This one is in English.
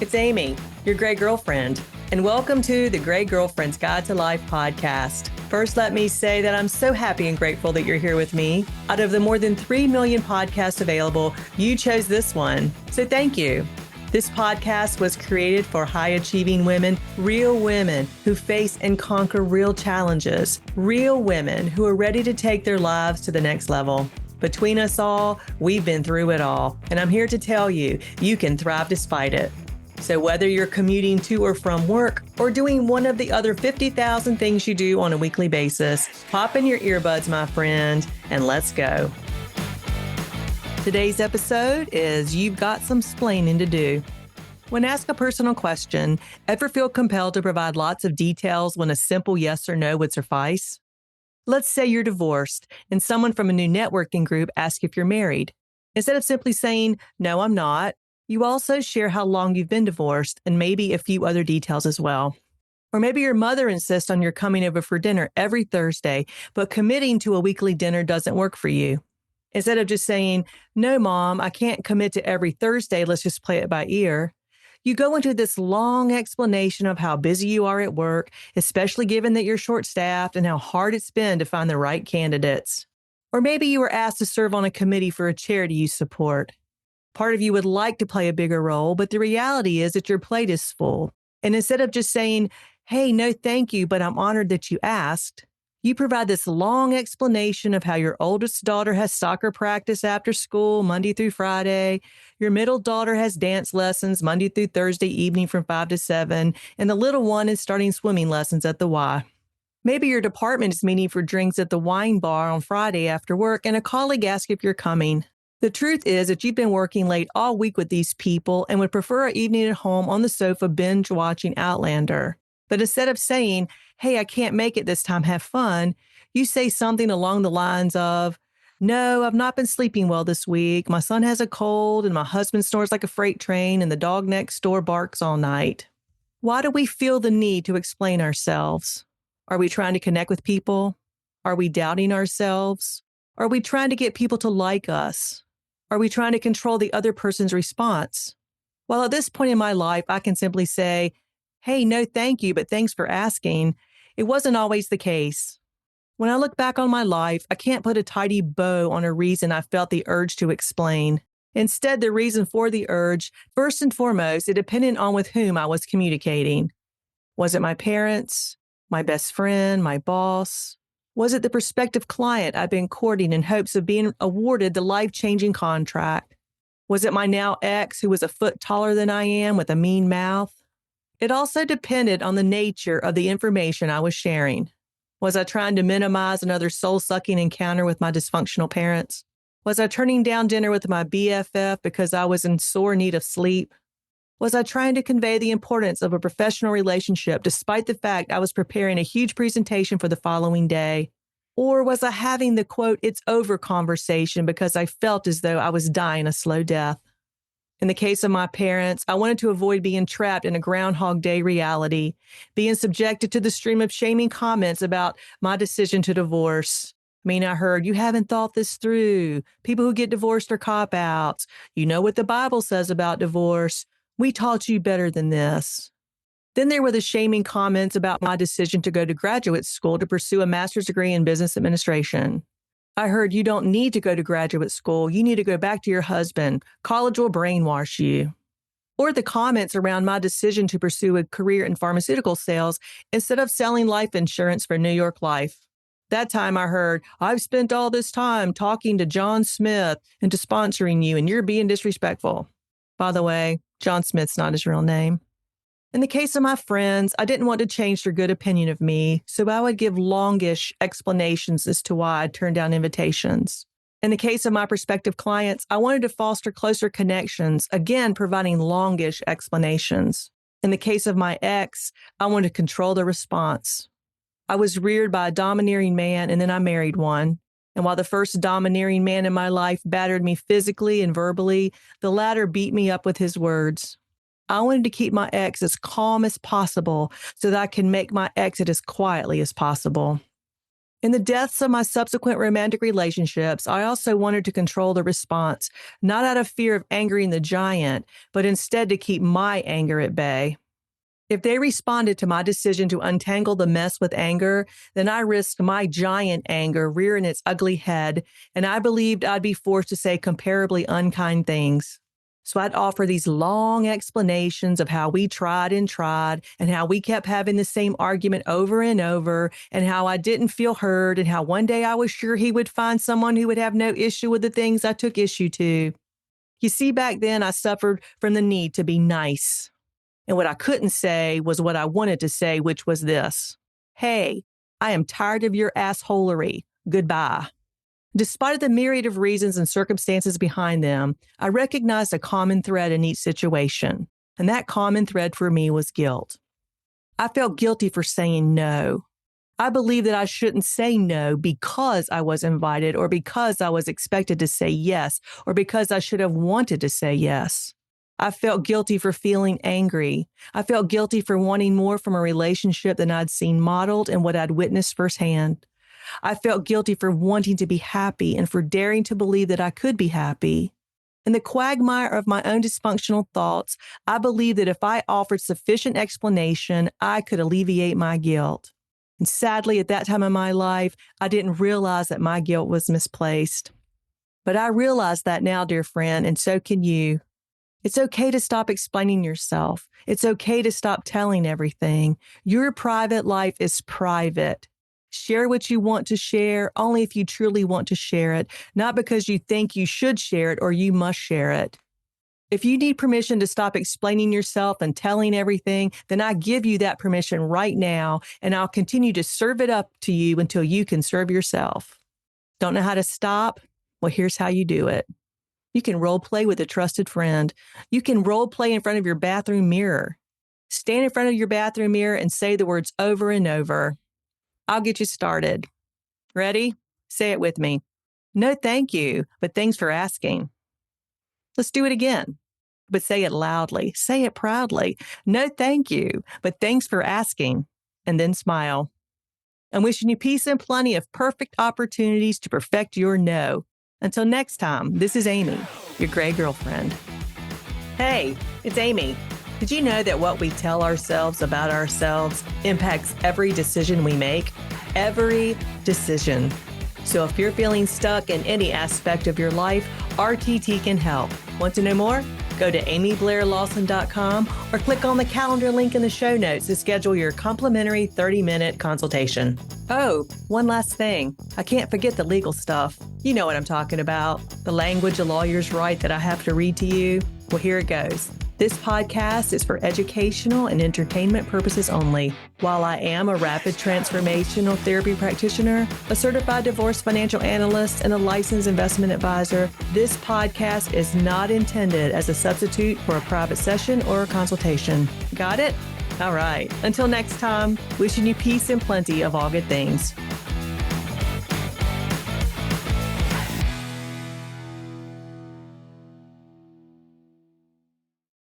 It's Amy, your Gray Girlfriend, and welcome to the Gray Girlfriend's Guide to Life podcast. First, let me say that I'm so happy and grateful that you're here with me. Out of the more than 3 million podcasts available, you chose this one, so thank you. This podcast was created for high-achieving women, real women who face and conquer real challenges, real women who are ready to take their lives to the next level. Between us all, we've been through it all, and I'm here to tell you, you can thrive despite it. So whether you're commuting to or from work or doing one of the other 50,000 things you do on a weekly basis, pop in your earbuds, my friend, and let's go. Today's episode is You've Got Some Splainin to Do. When asked a personal question, ever feel compelled to provide lots of details when a simple yes or no would suffice? Let's say you're divorced and someone from a new networking group asks if you're married. Instead of simply saying, "No, I'm not," you also share how long you've been divorced and maybe a few other details as well. Or maybe your mother insists on your coming over for dinner every Thursday, but committing to a weekly dinner doesn't work for you. Instead of just saying, "No, Mom, I can't commit to every Thursday, let's just play it by ear," you go into this long explanation of how busy you are at work, especially given that you're short-staffed, and how hard it's been to find the right candidates. Or maybe you were asked to serve on a committee for a charity you support. Part of you would like to play a bigger role, but the reality is that your plate is full. And instead of just saying, "Hey, no thank you, but I'm honored that you asked," you provide this long explanation of how your oldest daughter has soccer practice after school Monday through Friday, your middle daughter has dance lessons Monday through Thursday evening from 5 to 7, and the little one is starting swimming lessons at the Y. Maybe your department is meeting for drinks at the wine bar on Friday after work, and a colleague asks if you're coming. The truth is that you've been working late all week with these people and would prefer an evening at home on the sofa binge watching Outlander. But instead of saying, "Hey, I can't make it this time, have fun," you say something along the lines of, "No, I've not been sleeping well this week. My son has a cold and my husband snores like a freight train and the dog next door barks all night." Why do we feel the need to explain ourselves? Are we trying to connect with people? Are we doubting ourselves? Are we trying to get people to like us? Are we trying to control the other person's response? Well, at this point in my life, I can simply say, "Hey, no thank you, but thanks for asking." It wasn't always the case. When I look back on my life, I can't put a tidy bow on a reason I felt the urge to explain. Instead, the reason for the urge, first and foremost, it depended on with whom I was communicating. Was it my parents, my best friend, my boss? Was it the prospective client I've been courting in hopes of being awarded the life-changing contract? Was it my now ex who was a foot taller than I am with a mean mouth? It also depended on the nature of the information I was sharing. Was I trying to minimize another soul-sucking encounter with my dysfunctional parents? Was I turning down dinner with my BFF because I was in sore need of sleep? Was I trying to convey the importance of a professional relationship despite the fact I was preparing a huge presentation for the following day? Or was I having the quote, "it's over" conversation because I felt as though I was dying a slow death? In the case of my parents, I wanted to avoid being trapped in a Groundhog Day reality, being subjected to the stream of shaming comments about my decision to divorce. I heard, "You haven't thought this through. People who get divorced are cop-outs. You know what the Bible says about divorce. We taught you better than this." Then there were the shaming comments about my decision to go to graduate school to pursue a master's degree in business administration. I heard, "You don't need to go to graduate school. You need to go back to your husband. College will brainwash you." Or the comments around my decision to pursue a career in pharmaceutical sales instead of selling life insurance for New York Life. That time I heard, "I've spent all this time talking to John Smith into sponsoring you, and you're being disrespectful." By the way, John Smith's not his real name. In the case of my friends, I didn't want to change their good opinion of me, so I would give longish explanations as to why I'd turned down invitations. In the case of my prospective clients, I wanted to foster closer connections, again providing longish explanations. In the case of my ex, I wanted to control the response. I was reared by a domineering man, and then I married one. And while the first domineering man in my life battered me physically and verbally, the latter beat me up with his words. I wanted to keep my ex as calm as possible so that I can make my exit as quietly as possible. In the depths of my subsequent romantic relationships, I also wanted to control the response, not out of fear of angering the giant, but instead to keep my anger at bay. If they responded to my decision to untangle the mess with anger, then I risked my giant anger rearing its ugly head, and I believed I'd be forced to say comparably unkind things. So I'd offer these long explanations of how we tried and how we kept having the same argument over and over, and how I didn't feel heard, and how one day I was sure he would find someone who would have no issue with the things I took issue to. You see, back then I suffered from the need to be nice. And what I couldn't say was what I wanted to say, which was this: hey, I am tired of your assholery. Goodbye. Despite the myriad of reasons and circumstances behind them, I recognized a common thread in each situation. And that common thread for me was guilt. I felt guilty for saying no. I believed that I shouldn't say no because I was invited, or because I was expected to say yes, or because I should have wanted to say yes. I felt guilty for feeling angry. I felt guilty for wanting more from a relationship than I'd seen modeled and what I'd witnessed firsthand. I felt guilty for wanting to be happy and for daring to believe that I could be happy. In the quagmire of my own dysfunctional thoughts, I believed that if I offered sufficient explanation, I could alleviate my guilt. And sadly, at that time in my life, I didn't realize that my guilt was misplaced. But I realize that now, dear friend, and so can you. It's okay to stop explaining yourself. It's okay to stop telling everything. Your private life is private. Share what you want to share only if you truly want to share it, not because you think you should share it or you must share it. If you need permission to stop explaining yourself and telling everything, then I give you that permission right now, and I'll continue to serve it up to you until you can serve yourself. Don't know how to stop? Well, here's how you do it. You can role play with a trusted friend. You can role play in front of your bathroom mirror. Stand in front of your bathroom mirror and say the words over and over. I'll get you started. Ready? Say it with me. No, thank you, but thanks for asking. Let's do it again, but say it loudly. Say it proudly. No, thank you, but thanks for asking. And then smile. I'm wishing you peace and plenty of perfect opportunities to perfect your no. Until next time, this is Amy, your gray girlfriend. Hey, it's Amy. Did you know that what we tell ourselves about ourselves impacts every decision we make? Every decision. So if you're feeling stuck in any aspect of your life, RTT can help. Want to know more? Go to amyblairlawson.com or click on the calendar link in the show notes to schedule your complimentary 30-minute consultation. Oh, one last thing. I can't forget the legal stuff. You know what I'm talking about. The language a lawyers write that I have to read to you. Well, here it goes. This podcast is for educational and entertainment purposes only. While I am a rapid transformational therapy practitioner, a certified divorce financial analyst, and a licensed investment advisor, this podcast is not intended as a substitute for a private session or a consultation. Got it? All right. Until next time, wishing you peace and plenty of all good things.